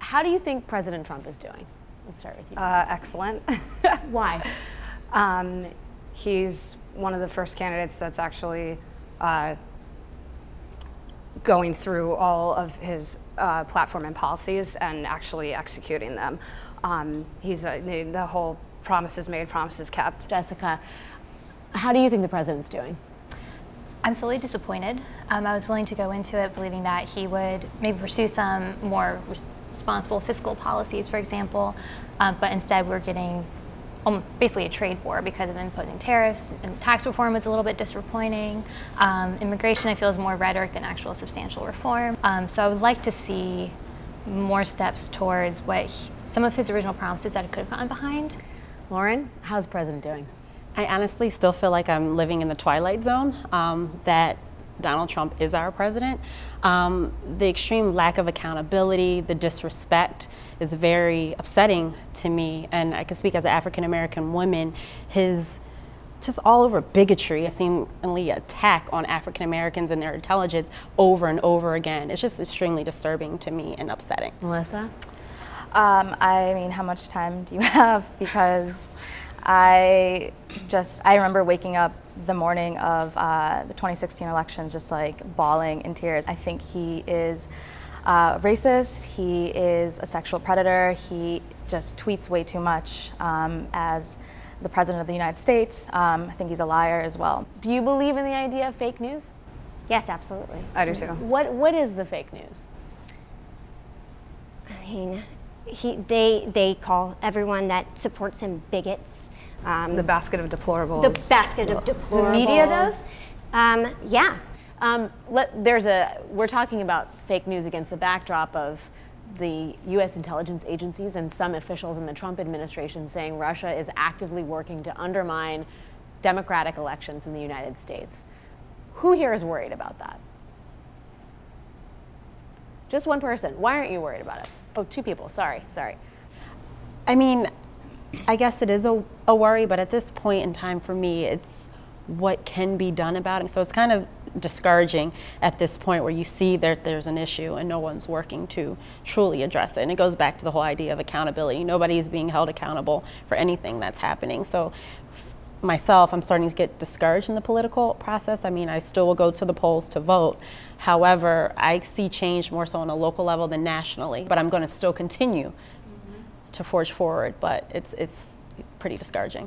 How do you think President Trump is doing? Let's start with you. Excellent. Why? He's one of the first candidates that's actually going through all of his platform and policies and actually executing them. The whole promises made, promises kept. Jessica, how do you think the president's doing? I'm slowly disappointed. I was willing to go into it believing that he would maybe pursue some more responsible fiscal policies, for example, but instead we're getting basically a trade war because of imposing tariffs, and tax reform was a little bit disappointing. Immigration, I feel, is more rhetoric than actual substantial reform. So I would like to see more steps towards some of his original promises that he could have gotten behind. Lauren, how's the president doing? I honestly still feel like I'm living in the Twilight Zone, that Donald Trump is our president. The extreme lack of accountability, the disrespect is very upsetting to me. And I can speak as an African-American woman, his just all over bigotry, a seemingly attack on African-Americans and their intelligence over and over again. It's just extremely disturbing to me and upsetting. Melissa? I mean, how much time do you have? Because I remember waking up the morning of the 2016 elections just like bawling in tears. I think he is racist, he is a sexual predator, he just tweets way too much as the President of the United States. I think he's a liar as well. Do you believe in the idea of fake news? Yes, absolutely. I do too. What is the fake news? I mean, they call everyone that supports him bigots. The basket of deplorables. The basket of deplorables. The media does? Yeah. We're talking about fake news against the backdrop of the U.S. intelligence agencies and some officials in the Trump administration saying Russia is actively working to undermine democratic elections in the United States. Who here is worried about that? Just one person. Why aren't you worried about it? Oh, two people. Sorry. I mean, I guess it is a worry, but at this point in time for me, it's what can be done about it. So it's kind of discouraging at this point where you see that there's an issue and no one's working to truly address it. And it goes back to the whole idea of accountability. Nobody is being held accountable for anything that's happening. So myself, I'm starting to get discouraged in the political process. I mean, I still will go to the polls to vote. However, I see change more so on a local level than nationally, but I'm going to still continue to forge forward, but it's pretty discouraging.